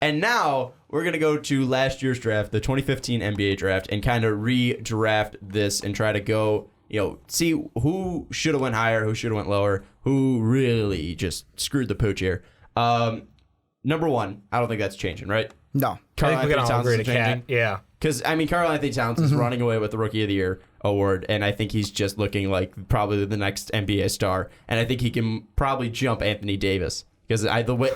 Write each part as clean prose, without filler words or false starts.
And now we're going to go to last year's draft, the 2015 NBA draft, and kind of redraft this and try to go, see who should have went higher, who should have went lower, who really just screwed the pooch here. Number one, I don't think that's changing, right? No. Karl-Anthony Towns is changing. Yeah. Because, Karl-Anthony Towns is running away with the Rookie of the Year award, and I think he's just looking like probably the next NBA star. And I think he can probably jump Anthony Davis. Because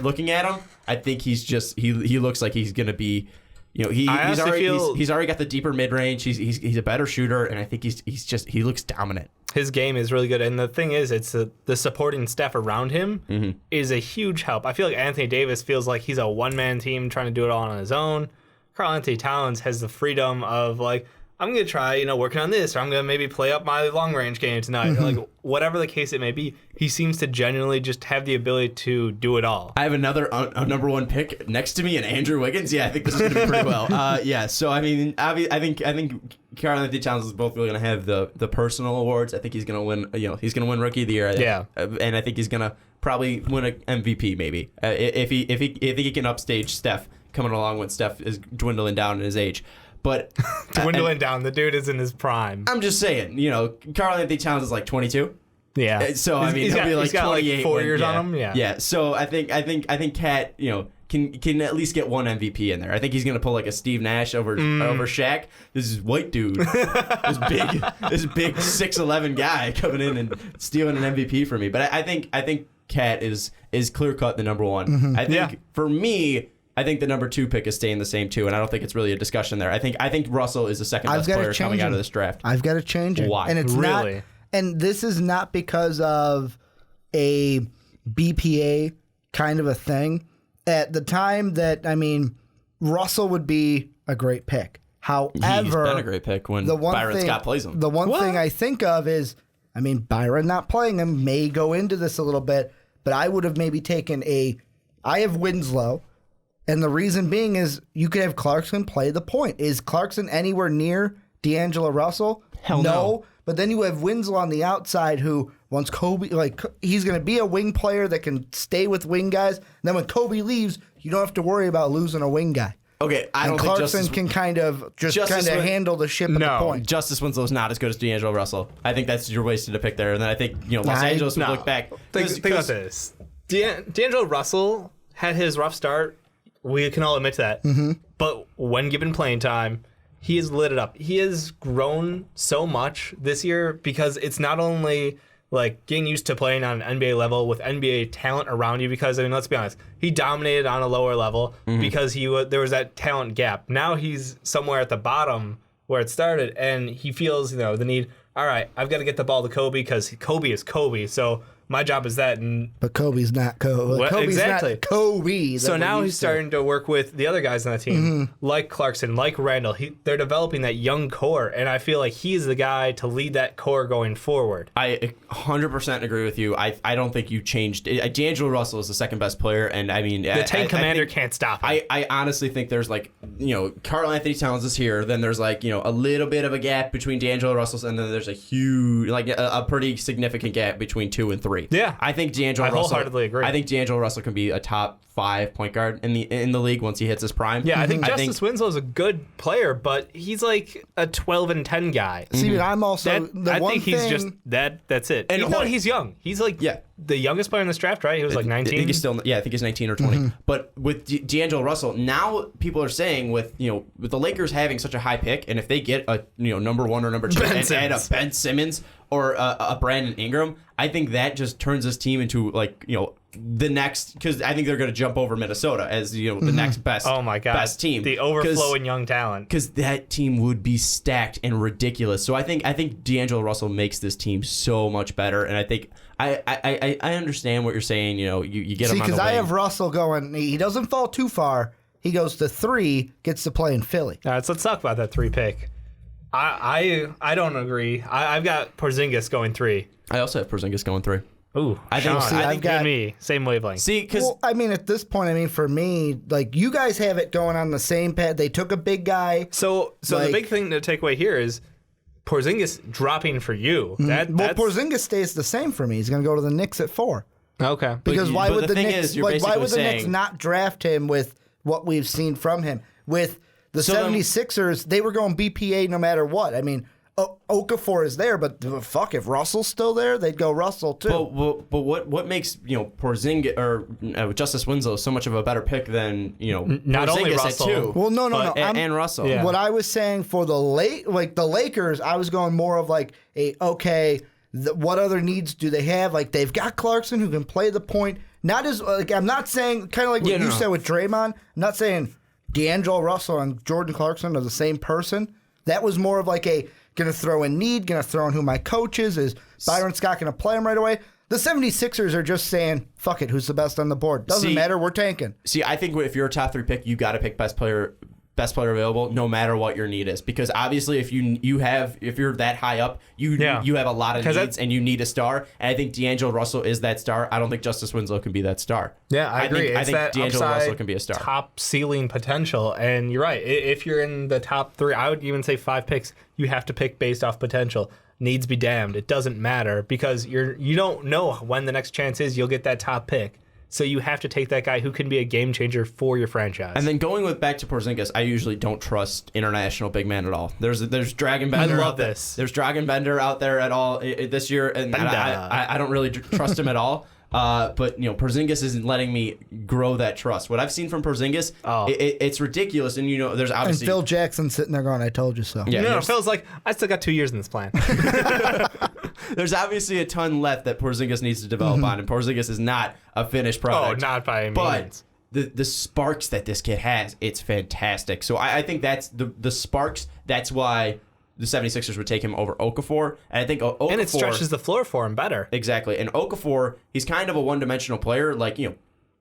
looking at him, I think he's just he looks like he's gonna be, he's already got the deeper mid range. He's a better shooter, and I think he looks dominant. His game is really good, and the thing is, it's the supporting staff around him is a huge help. I feel like Anthony Davis feels like he's a one-man team trying to do it all on his own. Karl-Anthony Towns has the freedom of like, I'm going to try, working on this, or I'm going to maybe play up my long-range game tonight. Or like, whatever the case it may be, he seems to genuinely just have the ability to do it all. I have another number one pick next to me, and Andrew Wiggins. Yeah, I think this is going to be pretty well. So, I think Karl-Anthony Towns is both really going to have the personal awards. I think he's going to win, he's going to win Rookie of the Year. Yeah. And I think he's going to probably win an MVP, maybe, if he can upstage Steph, coming along when Steph is dwindling down in his age. But dwindling down, the dude is in his prime. I'm just saying, Karl-Anthony Towns is like 22. Yeah. So he'll be like 28. Like 4 years on him. Yeah. Yeah. So I think Cat, can at least get one MVP in there. I think he's gonna pull like a Steve Nash over Shaq. This is white dude, this big 6'11" guy coming in and stealing an MVP from me. But I think Cat is clear cut the number one. I think for me, I think the number two pick is staying the same too, and I don't think it's really a discussion there. I think Russell is the second best player coming out of this draft. I've got to change it. Why? And it's really? Not, and this is not because of a BPA kind of a thing. At the time that, Russell would be a great pick. However, he's been a great pick when Byron Scott plays him. The one thing I think of is, Byron not playing him may go into this a little bit, but I would have maybe taken I have Winslow. And the reason being is you could have Clarkson play the point. Is Clarkson anywhere near D'Angelo Russell? Hell no. But then you have Winslow on the outside who, once Kobe, he's going to be a wing player that can stay with wing guys. And then when Kobe leaves, you don't have to worry about losing a wing guy. Okay, I don't think Clarkson think can kind of handle the ship at the point. Justice Winslow's not as good as D'Angelo Russell. I think that's your wasted a pick there. And then I think Los Angeles would look back. Think about this. D'Angelo Russell had his rough start. We can all admit to that. But when given playing time, he has lit it up. He has grown so much this year because it's not only like getting used to playing on an NBA level with NBA talent around you. Because let's be honest, he dominated on a lower level because there was that talent gap. Now he's somewhere at the bottom where it started, and he feels the need. All right, I've got to get the ball to Kobe because Kobe is Kobe. So my job is that. But Kobe's not Kobe. Well, Kobe's exactly. not Kobe. So now he's starting to work with the other guys on the team, like Clarkson, like Randall. They're developing that young core, and I feel like he's the guy to lead that core going forward. I 100% agree with you. I don't think you changed. D'Angelo Russell is the second best player, and the tank commander can't stop him. I honestly think there's Karl-Anthony Towns is here. Then there's a little bit of a gap between D'Angelo Russell, and then there's a huge, a pretty significant gap between 2 and 3. Yeah, I think D'Angelo Russell. Wholeheartedly agree. I think D'Angelo Russell can be a top 5 point guard in the league once he hits his prime. Yeah, I think Justice Winslow is a good player, but he's like a 12 and 10 guy. See, but I'm also he's just that. That's it. And he's young. He's the youngest player in this draft, right? He was like 19. I think he's 19 or 20. But with D'Angelo Russell, now people are saying with the Lakers having such a high pick, and if they get a number 1 or number 2 and add a Ben Simmons or a Brandon Ingram, I think that just turns this team into the next, because I think they're going to jump over Minnesota as the next best. Oh my God, best team. The overflowing young talent. Because that team would be stacked and ridiculous. So I think D'Angelo Russell makes this team so much better, and I think I understand what you're saying. You get him on the wing. Because I have Russell going. He doesn't fall too far. He goes to 3, gets to play in Philly. All right, so let's talk about that 3 pick. I don't agree. I've got Porzingis going 3. I also have Porzingis going 3. Ooh, I think you and me, same wavelength. See, because at this point, for me, you guys have it going on the same path. They took a big guy. So the big thing to take away here is Porzingis dropping for you. Porzingis stays the same for me. He's going to go to the Knicks at 4. Okay, because why would the Knicks not draft him with what we've seen from him. With the So 76ers, they were going BPA no matter what. I mean, Okafor is there, but fuck, if Russell's still there, they'd go Russell too. But what makes Porzingis or Justice Winslow so much of a better pick than Not only Porzingis Russell. at 2? Well, no. And Russell. Yeah. What I was saying for the Lakers, I was going more of like what other needs do they have? Like they've got Clarkson who can play the point. Not as like I'm not saying kind of like what you said with Draymond. I'm not saying D'Angelo Russell and Jordan Clarkson are the same person. That was more of like gonna throw in need, gonna throw in who my coach is Byron Scott gonna play him right away? The 76ers are just saying, fuck it, who's the best on the board? Doesn't matter, we're tanking. See, I think if you're a top 3 pick, you got to pick best player available, no matter what your need is. Because obviously, if you're that high up, you have a lot of needs and you need a star. And I think D'Angelo Russell is that star. I don't think Justice Winslow can be that star. Yeah, I agree. I think D'Angelo Russell can be a star. Top ceiling potential, and you're right. If you're in the top 3, I would even say 5 picks. You have to pick based off potential. Needs be damned. It doesn't matter because you don't know when the next chance is you'll get that top pick. So you have to take that guy who can be a game changer for your franchise. And then going back to Porzingis, I usually don't trust international big men at all. There's Dragan Bender. I love this. There's Dragan Bender out there at all this year, and I don't really trust him at all. But Porzingis isn't letting me grow that trust. What I've seen from Porzingis, it's ridiculous. And there's obviously and Phil Jackson sitting there going, "I told you so." Yeah, no, Phil's like, I still got 2 years in this plan. There's obviously a ton left that Porzingis needs to develop on, and Porzingis is not a finished product. Oh, not by any but means. the sparks that this kid has, it's fantastic. So I think that's the sparks. That's why the 76ers would take him over Okafor. And I think Okafor... And it stretches the floor for him better. Exactly. And Okafor, he's kind of a one-dimensional player. Like,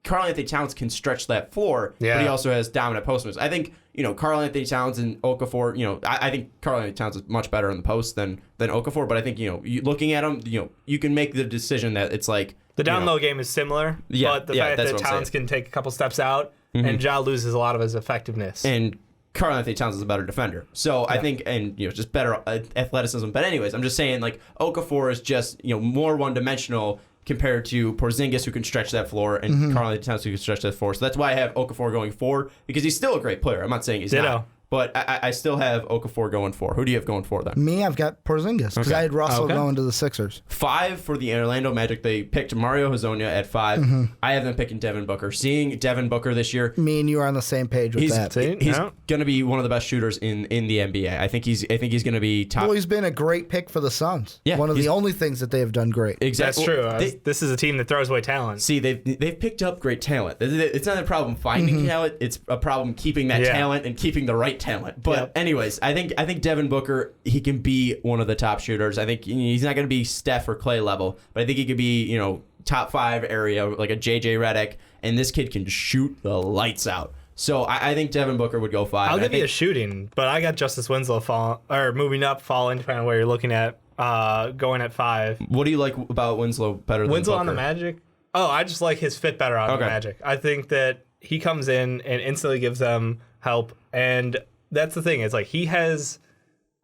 Karl-Anthony Towns can stretch that floor, but he also has dominant post moves. I think, Karl-Anthony Towns and Okafor, I think Karl-Anthony Towns is much better in the post than Okafor, but I think, looking at him, you can make the decision that it's like... The down-low game is similar, but the fact that Towns can take a couple steps out, and Ja loses a lot of his effectiveness. And Karl-Anthony Towns is a better defender. So I think, and just better athleticism. But anyways, I'm just saying, like, Okafor is just, more one-dimensional compared to Porzingis, who can stretch that floor, and Karl-Anthony Towns, who can stretch that floor. So that's why I have Okafor going 4, because he's still a great player. I'm not saying he's not. But I still have Okafor going 4. Who do you have going 4 then? Me, I've got Porzingis because I had Russell going to the Sixers. 5 for the Orlando Magic. They picked Mario Hezonja at 5. I have them picking Devin Booker. Seeing Devin Booker this year, me and you are on the same page with that. He's going to be one of the best shooters in the NBA. I think he's going to be top. Well, he's been a great pick for the Suns. Yeah, one of the only things that they have done great. Exactly. That's true. This is a team that throws away talent. See, they've picked up great talent. It's not a problem finding talent. It's a problem keeping that talent and keeping the right talent. But anyways, I think Devin Booker, he can be one of the top shooters. I think he's not going to be Steph or Clay level, but I think he could be, top 5 area, like a JJ Redick, and this kid can shoot the lights out. So I think Devin Booker would go 5. I'll give you a shooting, but I got Justice Winslow moving up, falling, depending on where you're looking at, going at 5. What do you like about Winslow better than Winslow Booker? on the Magic? Oh, I just like his fit better on the Magic. I think that he comes in and instantly gives them help, and that's the thing. It's like he has.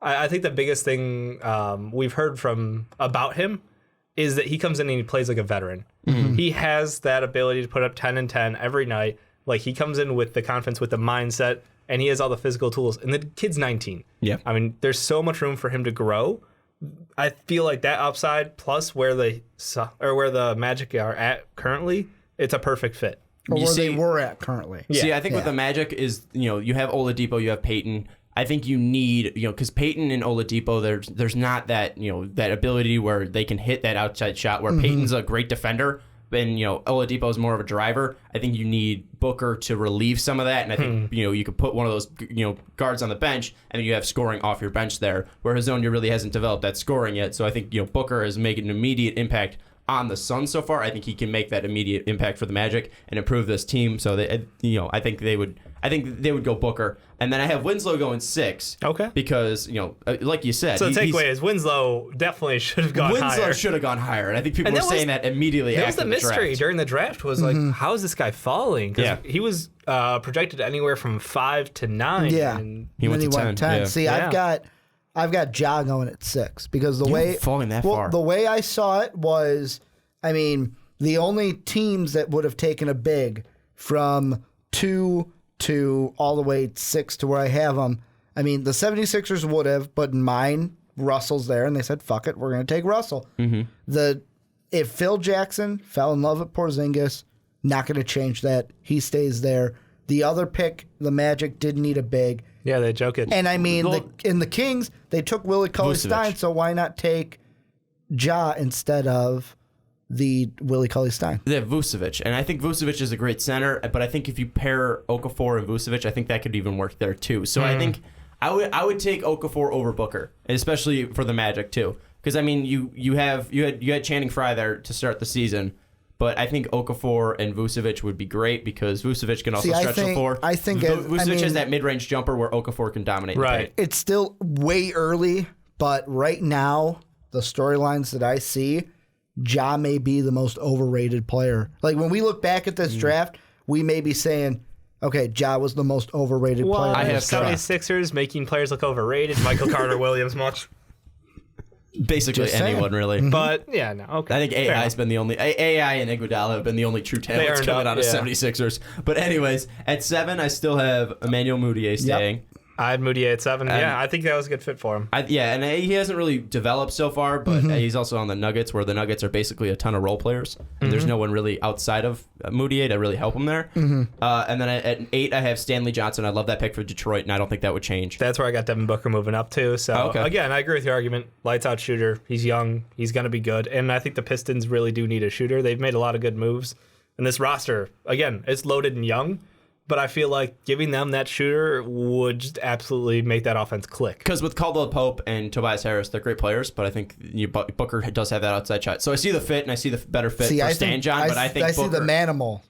I think the biggest thing we've heard about him is that he comes in and he plays like a veteran. He has that ability to put up 10 and 10 every night. Like he comes in with the confidence, with the mindset, and he has all the physical tools. And the kid's 19. Yeah, I mean, there's so much room for him to grow. I feel like that upside plus where the Magic are at currently, it's a perfect fit. Or where they were at currently. See, I think with the Magic is, you have Oladipo, you have Peyton. I think you need, because Peyton and Oladipo, there's not that, that ability where they can hit that outside shot, where Peyton's a great defender, and, Oladipo is more of a driver. I think you need Booker to relieve some of that, and I think, you could put one of those, guards on the bench, and then you have scoring off your bench there, where Hezonja really hasn't developed that scoring yet. So I think, Booker is making an immediate impact on the Suns so far. I think he can make that immediate impact for the Magic and improve this team. So they, I think they would go Booker, and then I have Winslow going 6. Okay. Because like you said, so the takeaway is Winslow definitely should have gone higher. Winslow should have gone higher, and I think people were saying that immediately. That was the mystery during the draft. Was like, how is this guy falling? Yeah. He was projected anywhere from 5 to 9. Yeah. And he went to 10. Yeah. See, I've got Ja going at 6 because the way falling that far. The way I saw it was, I mean, the only teams that would have taken a big from 2 to all the way 6 to where I have him. I mean, the 76ers would have, but in mine, Russell's there, and they said, fuck it, we're going to take Russell. If Phil Jackson fell in love with Porzingis, not going to change that. He stays there. The other pick, the Magic, didn't need a big. Yeah, they joke it. And I mean, in the Kings, they took Willie Cauley-Stein, so why not take Ja instead of the Willie Cauley-Stein? They have Vucevic, and I think Vucevic is a great center, but I think if you pair Okafor and Vucevic, I think that could even work there too. So I think I would take Okafor over Booker, especially for the Magic too. Because I mean, you had Channing Frye there to start the season, but I think Okafor and Vucevic would be great because Vucevic can also stretch the floor. I think Vucevic has that mid-range jumper where Okafor can dominate. Right. It's still way early, but right now the storylines that I see, Ja may be the most overrated player. Like when we look back at this draft, we may be saying, okay, Ja was the most overrated player. I have 76ers making players look overrated. Michael Carter Williams much. Basically anyone, really. But, yeah, no, okay. I think AI's been the only... AI and Iguodala have been the only true talents coming out of 76ers. But anyways, at 7, I still have Emmanuel Mudiay staying. Yep. I had Moutier at 7. Yeah, I think that was a good fit for him. And he hasn't really developed so far, but he's also on the Nuggets, where the Nuggets are basically a ton of role players, and there's no one really outside of Moutier to really help him there. And then at 8, I have Stanley Johnson. I love that pick for Detroit, and I don't think that would change. That's where I got Devin Booker moving up to. So, again, I agree with your argument. Lights out shooter. He's young. He's going to be good. And I think the Pistons really do need a shooter. They've made a lot of good moves. And this roster, again, it's loaded and young. But I feel like giving them that shooter would just absolutely make that offense click. Because with Caldwell Pope and Tobias Harris, they're great players, but I think Booker does have that outside shot. So I see the fit, and I see the better fit for Stan John, but I think Booker... I see the manimal.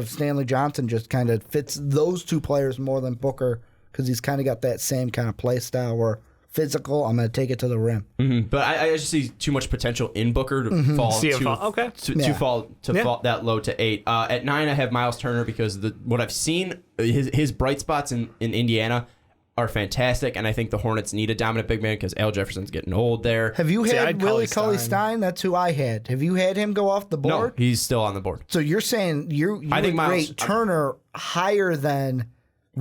Stanley Johnson just kind of fits those two players more than Booker, because he's kind of got that same kind of play style where physical, I'm going to take it to the rim. But I just see too much potential in Booker to fall fall that low to 8. At 9, I have Miles Turner because what I've seen, his bright spots in Indiana are fantastic, and I think the Hornets need a dominant big man because Al Jefferson's getting old there. Have you had Willie Cauley-Stein? That's who I had. Have you had him go off the board? No, he's still on the board. So you're saying you would rate Turner higher than...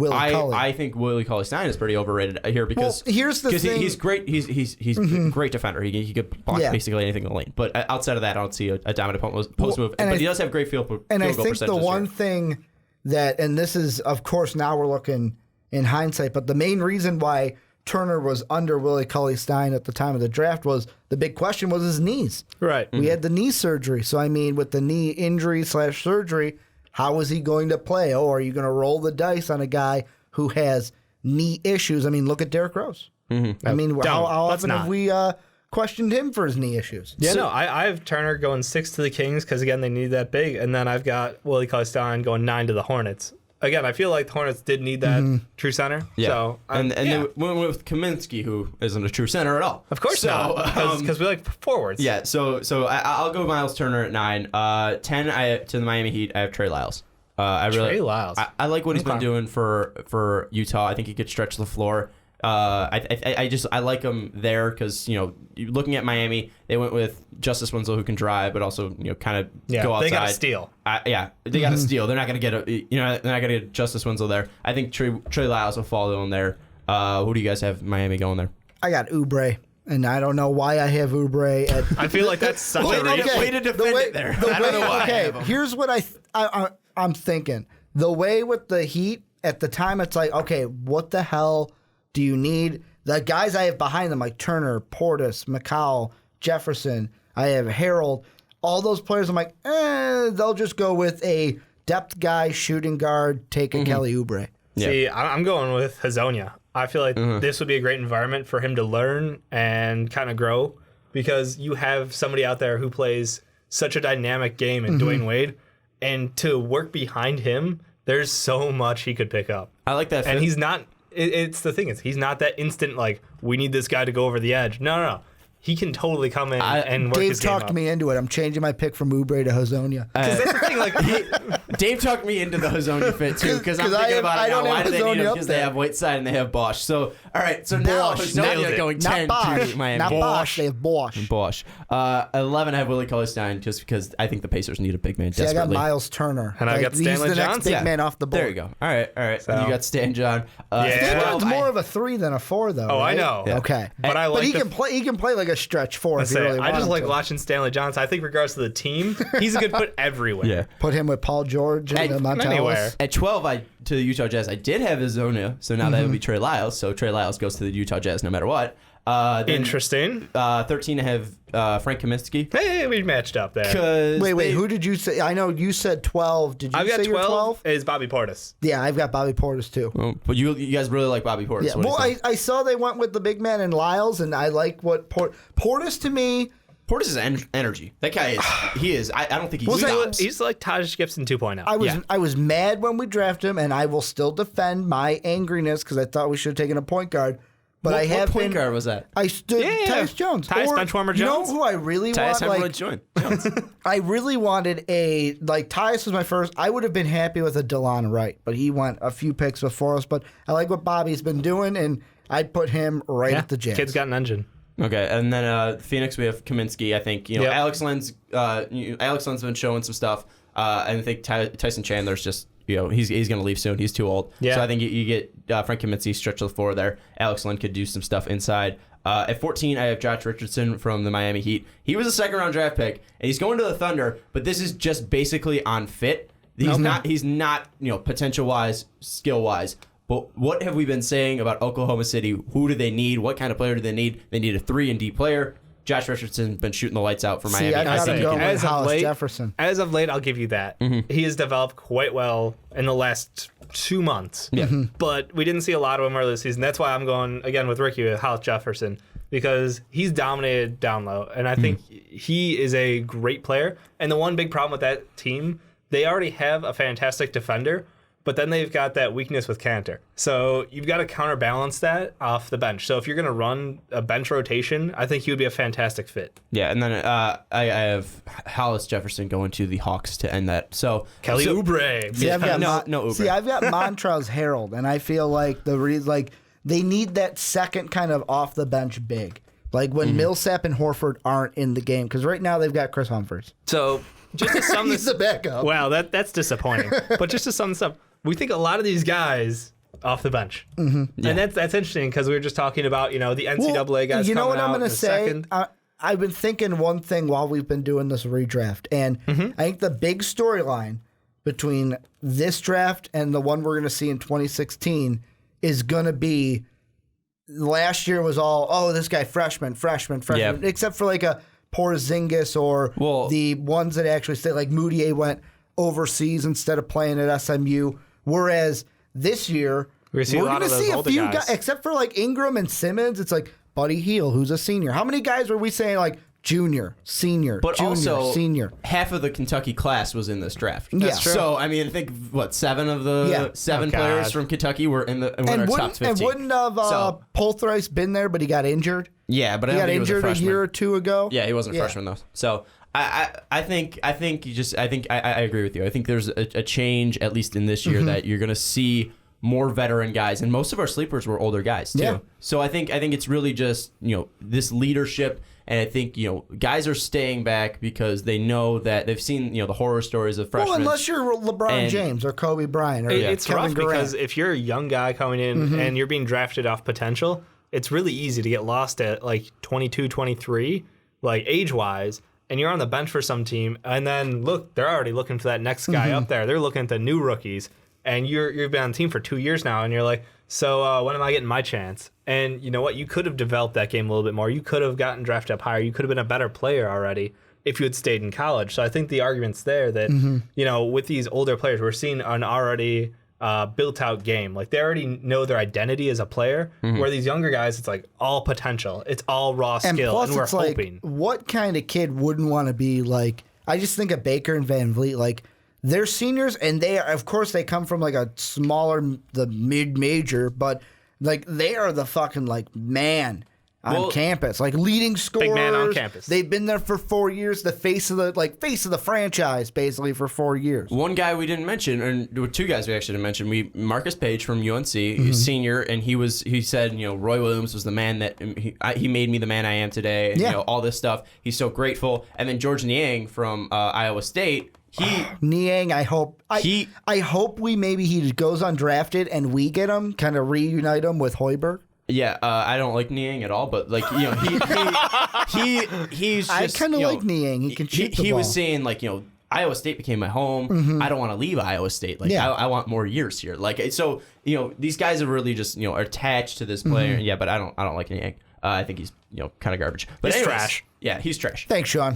I think Willie Cauley-Stein is pretty overrated here because here's the thing. He's great. He's a great defender. He could block basically anything in the lane. But outside of that, I don't see a dominant post move. But he does have great field goal percentage. And I think the one thing that, and this is, of course, now we're looking in hindsight, but the main reason why Turner was under Willie Cauley-Stein at the time of the draft was the big question was his knees. Right. We had the knee surgery. So, I mean, with the knee injury / surgery, how is he going to play? Oh, are you going to roll the dice on a guy who has knee issues? I mean, look at Derrick Rose. I mean, how often have we questioned him for his knee issues? Yeah, I have Turner going 6 to the Kings because, again, they need that big. And then I've got Willie Cauley-Stein going 9 to the Hornets. Again, I feel like the Hornets did need that true center. Yeah. So, they went with Kaminsky, who isn't a true center at all. Of course not, because we like forwards. Yeah, so I'll go Miles Turner at 9. 10, to the Miami Heat, I have Trey Lyles. Trey Lyles. I like what he's been doing for Utah. I think he could stretch the floor. I like him there because, looking at Miami, they went with Justice Winslow, who can drive, but also kind of go outside. They got to steal. They got to steal. They're not going to get they're not going to get Justice Winslow there. I think Trey Lyles will fall in there. Who do you guys have Miami going there? I got Oubre. And I don't know why I have Oubre at. I feel like that's such a way to defend it there. I don't know why. Okay, here's what I'm thinking. The way with the Heat at the time, it's like, okay, what the hell do you need? The guys I have behind them, like Turner, Portis, McCall, Jefferson, I have Harold, all those players, I'm like, they'll just go with a depth guy, shooting guard, take a Kelly Oubre. Yeah. See, I'm going with Hazonia. I feel like this would be a great environment for him to learn and kind of grow because you have somebody out there who plays such a dynamic game in Dwayne Wade, and to work behind him, there's so much he could pick up. I like that. And he's not, it's the thing is, he's not that instant, like, we need this guy to go over the edge. No. He can totally come in and work his game Dave talked me into it. I'm changing my pick from Oubre to Hazonia. Because that's the thing, like, Dave talked me into the Hazonia fit too because I'm 'Cause thinking about I it now. don't Why have do they need Hazonia him? up Because they there. have Whiteside and they have Bosch. So all right, so now Bosch. Nailed Hazonia it. going Not 10 Bosch. to Miami. Not Bosch. They have Bosch. Bosch. 11, I have Willie Cauley-Stein just because I think the Pacers need a big man See, I got desperately. Miles Turner. And I got he's Stanley the next Johnson. big man off the board. There you go. All right. And So- you got Stan John. Yeah. Stan 12, John's more of a 3 than a 4, though. Oh, I right? know. Yeah. Okay, But I but like he the- can play. He can play like a stretch 4 if you really I want just him like to. watching Stanley Johnson. I think regardless of the team, he's a good put everywhere. Yeah. Put him with Paul George and anywhere. Montalis. At 12, to the Utah Jazz, I did have Hazonia, so now that would be Trey Lyles. So Trey Lyles goes to the Utah Jazz no matter what. Then, Interesting. 13, I have Frank Kaminsky. Hey, we matched up there. Wait, who did you say? I know you said 12. Did you I've got say 12, you're 12? is Bobby Portis. Yeah, I've got Bobby Portis too. But you guys really like Bobby Portis. Yeah, What do you well, think? I saw they went with the big man and Lyles, and I like what Portis to me. Portis is energy. That guy is. I don't think he stops. He's like Taj Gibson 2.0. I was mad when we drafted him, and I will still defend my angriness because I thought we should have taken a point guard. But What I have point been. guard was that? I stood Yeah. Tyus Jones. Tyus Or, Benchwarmer You know Jones? who I really Tyus want? Jones. I really wanted Tyus was my first. I would have been happy with a DeLon Wright, but he went a few picks before us. But I like what Bobby's been doing, and I'd put him right at the Jazz. Kid's got an engine. Okay, and then Phoenix, we have Kaminsky. I think Yep. Alex Len's been showing some stuff. And I think Tyson Chandler's just he's going to leave soon. He's too old. Yeah. So I think you get Frank Kaminsky stretch the floor there. Alex Len could do some stuff inside. At 14, I have Josh Richardson from the Miami Heat. He was a second-round draft pick, and he's going to the Thunder. But this is just basically on fit. He's not potential-wise, skill-wise. But what have we been saying about Oklahoma City? Who do they need? What kind of player do they need? They need a 3-and-D player. Josh Richardson's been shooting the lights out for Miami. I got him going with as of Hollis late- Jefferson. As of late, I'll give you that. He has developed quite well in the last 2 months. Yeah. But we didn't see a lot of him early this season. That's why I'm going, again, with Ricky, with Hollis Jefferson, because he's dominated down low. And I think he is a great player. And the one big problem with that team, they already have a fantastic defender, but then they've got that weakness with Cantor. So you've got to counterbalance that off the bench. So if you're going to run a bench rotation, I think he would be a fantastic fit. Yeah, and then I have Hollis Jefferson going to the Hawks to end that. So Kelly Oubre. See, I've got no Uber. See, I've got Montrezl Harrell, and I feel like they need that second kind of off the bench big, like when Millsap and Horford aren't in the game, because right now they've got Chris Humphries. So just to sum He's this the backup. wow, that's disappointing. But just to sum this up, we think a lot of these guys off the bench, and that's interesting because we were just talking about the NCAA guys. You know coming what I'm out going in to a say? second. I've been thinking one thing while we've been doing this redraft, and I think the big storyline between this draft and the one we're going to see in 2016 is going to be last year was all, this guy freshman, Yeah. except for like a Porzingis or the ones that actually stayed, like Moutier went overseas instead of playing at SMU. Whereas this year, We're gonna see a lot going to of those see a older few guys. guys, except for like Ingram and Simmons. It's like Buddy Hield, who's a senior. How many guys were we saying like junior, senior, But junior, also, senior? half of the Kentucky class was in this draft. That's true. So, I mean, I think, 7 of the 7 Oh, players God. from Kentucky were in our top 15. And wouldn't have So- Polthrice been there, but he got injured. Yeah, but I He don't got think he was injured a freshman. year or two ago. Yeah, he wasn't a freshman though. So I think I agree with you. I think there's a change, at least in this year, that you're gonna see more veteran guys, and most of our sleepers were older guys too. Yeah. So I think it's really just this leadership, and I think guys are staying back because they know that they've seen the horror stories of freshmen. Well, unless you're LeBron And- James or Kobe Bryant or It's Kevin rough Durant. because if you're a young guy coming in and you're being drafted off potential, it's really easy to get lost at like 22, 23, like age-wise, and you're on the bench for some team, and then look, they're already looking for that next guy up there. They're looking at the new rookies, and you've been on the team for 2 years now, and you're like, so when am I getting my chance? And you know what? You could have developed that game a little bit more. You could have gotten drafted up higher. You could have been a better player already if you had stayed in college. So I think the argument's there that, with these older players, we're seeing an already built-out game. Like, they already know their identity as a player, where these younger guys, it's like all potential. It's all raw skill, plus and we're it's hoping. like, what kind of kid wouldn't want to be like? I just think of Baker and Van Vliet. Like, they're seniors, and they are, of course, they come from like a smaller, the mid-major, but like they are the fucking like man. on campus, like leading scorers. Big man on campus. They've been there for 4 years, the face of the franchise, basically for 4 years. One guy we didn't mention, and there were two guys we actually didn't mention. Marcus Page from UNC, he's senior, and he said, Roy Williams was the man that he made me the man I am today, and all this stuff. He's so grateful. And then George Niang from Iowa State. Niang, I hope he goes undrafted and we get him, kind of reunite him with Hoiberg. Yeah, I don't like Niang at all, but he's just. I kind of like Niang. He can shoot the ball. He was saying Iowa State became my home. I don't want to leave Iowa State. I want more years here. So these guys are really just attached to this player. Yeah, but I don't like Niang. I think he's kind of garbage. But he's anyways, trash. Yeah, he's trash. Thanks, Sean.